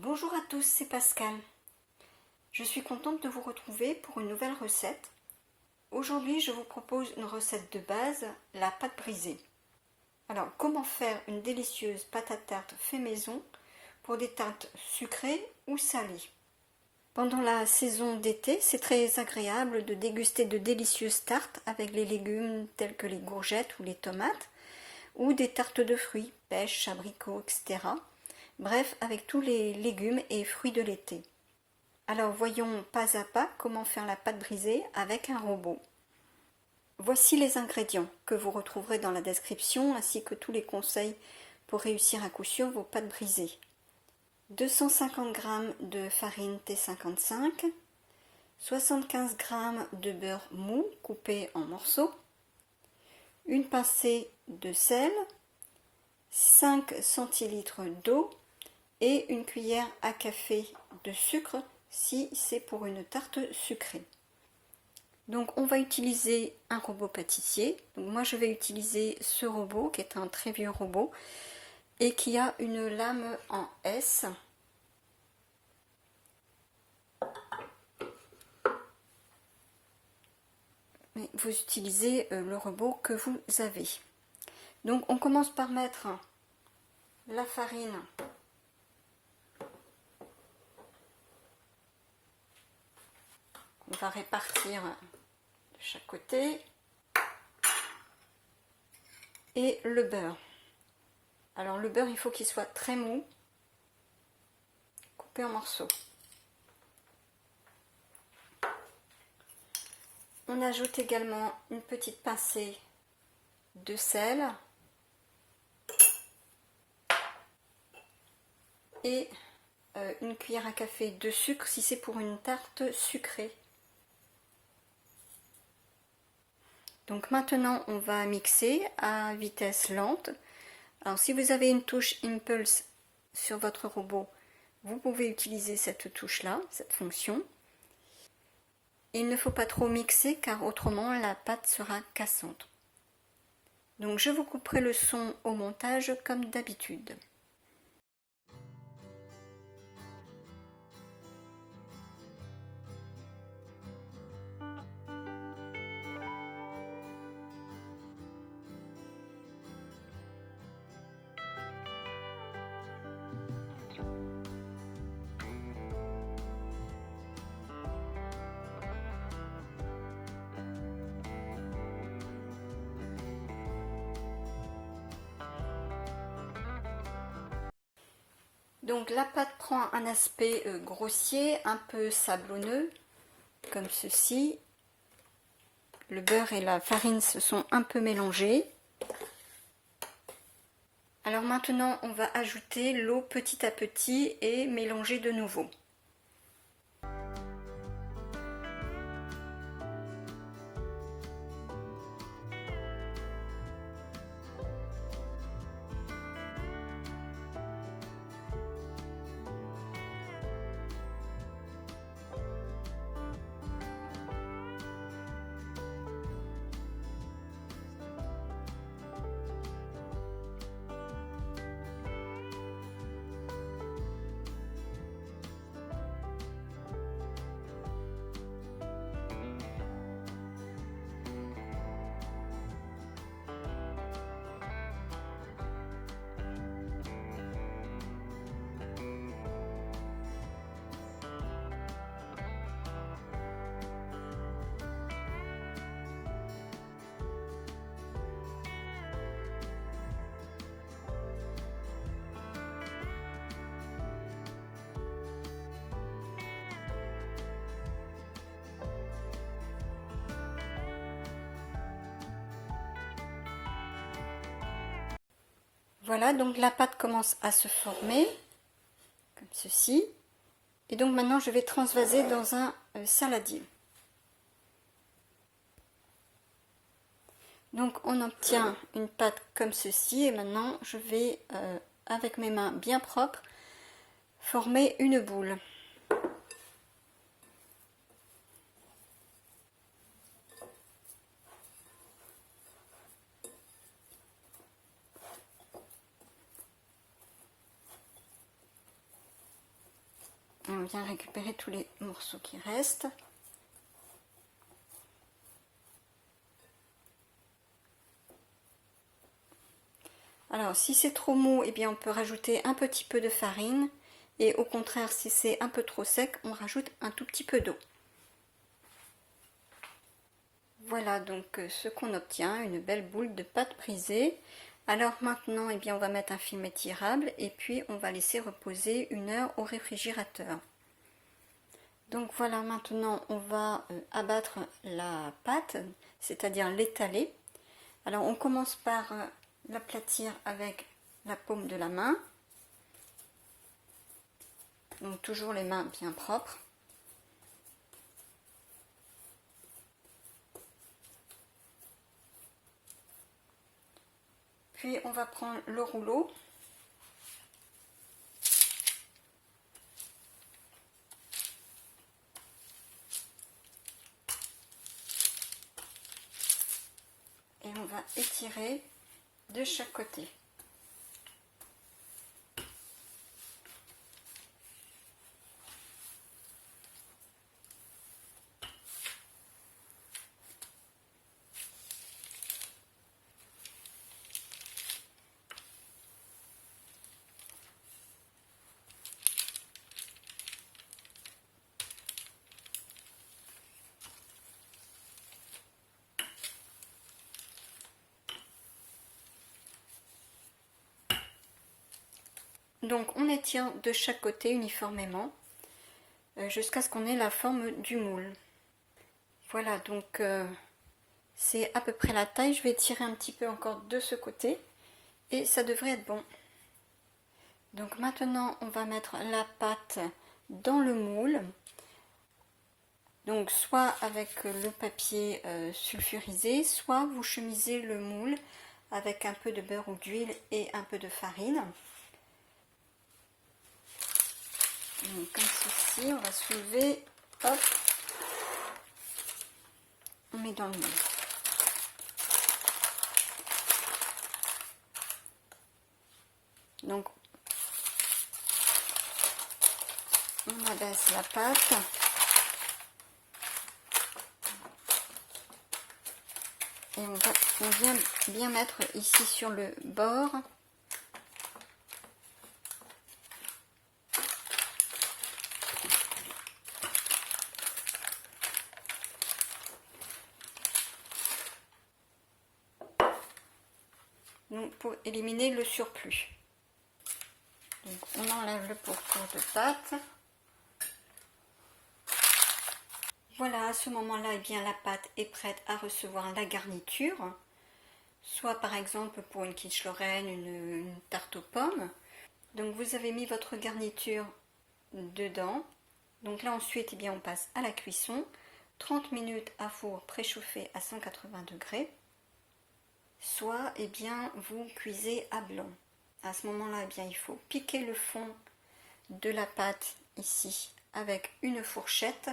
Bonjour à tous, c'est Pascal. Je suis contente de vous retrouver pour une nouvelle recette. Aujourd'hui, je vous propose une recette de base, la pâte brisée. Alors, comment faire une délicieuse pâte à tarte fait maison pour des tartes sucrées ou salées? Pendant la saison d'été, c'est très agréable de déguster de délicieuses tartes avec les légumes tels que les courgettes ou les tomates, ou des tartes de fruits, pêches, abricots, etc. Bref, avec tous les légumes et fruits de l'été. Alors voyons pas à pas comment faire la pâte brisée avec un robot. Voici les ingrédients que vous retrouverez dans la description ainsi que tous les conseils pour réussir à coup sûr vos pâtes brisées. 250 g de farine T55, 75 g de beurre mou coupé en morceaux, une pincée de sel, 5 centilitres d'eau et une cuillère à café de sucre si c'est pour une tarte sucrée. Donc on va utiliser un robot pâtissier. Donc moi je vais utiliser ce robot qui est un très vieux robot et qui a une lame en S. Mais vous utilisez le robot que vous avez. Donc on commence par mettre la farine qu'on va répartir de chaque côté et le beurre. Alors le beurre, il faut qu'il soit très mou, coupé en morceaux. On ajoute également une petite pincée de sel et une cuillère à café de sucre si c'est pour une tarte sucrée. Donc maintenant on va mixer à vitesse lente. Alors si vous avez une touche Impulse sur votre robot, vous pouvez utiliser cette touche là, cette fonction. Il ne faut pas trop mixer car autrement la pâte sera cassante. Donc je vous couperai le son au montage comme d'habitude. Donc la pâte prend un aspect grossier, un peu sablonneux, comme ceci. Le beurre et la farine se sont un peu mélangés. Alors maintenant, on va ajouter l'eau petit à petit et mélanger de nouveau. Voilà, donc la pâte commence à se former, comme ceci. Et donc maintenant, je vais transvaser dans un saladier. Donc on obtient une pâte comme ceci. Et maintenant, je vais, avec mes mains bien propres, former une boule. on vient récupérer tous les morceaux qui restent. Alors si c'est trop mou, eh bien on peut rajouter un petit peu de farine, et au contraire si c'est un peu trop sec, on rajoute un tout petit peu d'eau. Voilà donc ce qu'on obtient, une belle boule de pâte brisée. Alors maintenant, eh bien, on va mettre un film étirable et puis on va laisser reposer 1 heure au réfrigérateur. Donc voilà, maintenant on va abattre la pâte, c'est-à-dire l'étaler. Alors on commence par l'aplatir avec la paume de la main. Donc toujours les mains bien propres. Puis on va prendre le rouleau. Et on va étirer de chaque côté. Donc on étire de chaque côté uniformément jusqu'à ce qu'on ait la forme du moule. Voilà, donc c'est à peu près la taille. Je vais tirer un petit peu encore de ce côté et ça devrait être bon. Donc maintenant on va mettre la pâte dans le moule. Donc soit avec le papier sulfurisé, soit vous chemisez le moule avec un peu de beurre ou d'huile et un peu de farine. Donc, comme ceci, on va soulever, hop, on met dans le moule. Donc on abaisse la pâte. Et on vient bien mettre ici sur le bord. Donc pour éliminer le surplus. Donc on enlève le pourtour de pâte. Voilà, à ce moment-là, eh bien, la pâte est prête à recevoir la garniture. Soit par exemple pour une quiche Lorraine, une tarte aux pommes. Donc vous avez mis votre garniture dedans. Donc là ensuite, eh bien, on passe à la cuisson. 30 minutes à four préchauffé à 180 degrés. Soit eh bien, vous cuisez à blanc. À ce moment-là, eh bien, il faut piquer le fond de la pâte ici avec une fourchette.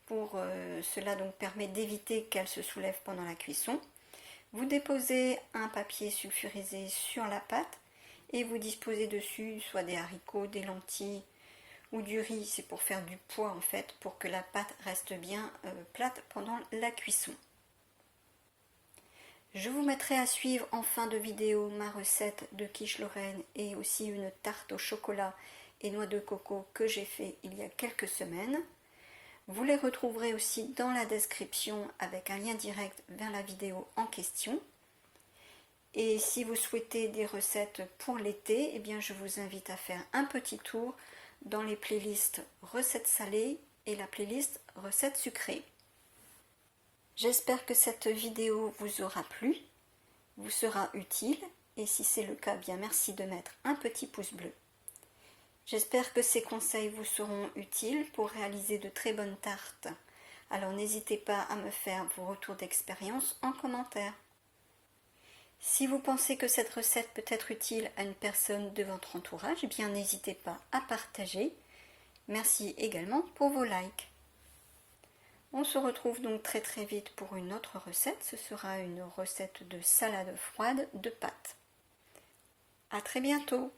Cela donc permet d'éviter qu'elle se soulève pendant la cuisson. Vous déposez un papier sulfurisé sur la pâte et vous disposez dessus soit des haricots, des lentilles ou du riz. C'est pour faire du poids en fait, pour que la pâte reste bien plate pendant la cuisson. Je vous mettrai à suivre en fin de vidéo ma recette de quiche Lorraine et aussi une tarte au chocolat et noix de coco que j'ai fait il y a quelques semaines. Vous les retrouverez aussi dans la description avec un lien direct vers la vidéo en question. Et si vous souhaitez des recettes pour l'été, eh bien je vous invite à faire un petit tour dans les playlists recettes salées et la playlist recettes sucrées. J'espère que cette vidéo vous aura plu, vous sera utile, et si c'est le cas, bien merci de mettre un petit pouce bleu. J'espère que ces conseils vous seront utiles pour réaliser de très bonnes tartes. Alors n'hésitez pas à me faire vos retours d'expérience en commentaire. Si vous pensez que cette recette peut être utile à une personne de votre entourage, eh bien n'hésitez pas à partager. Merci également pour vos likes. On se retrouve donc très vite pour une autre recette. Ce sera une recette de salade froide de pâtes. À très bientôt.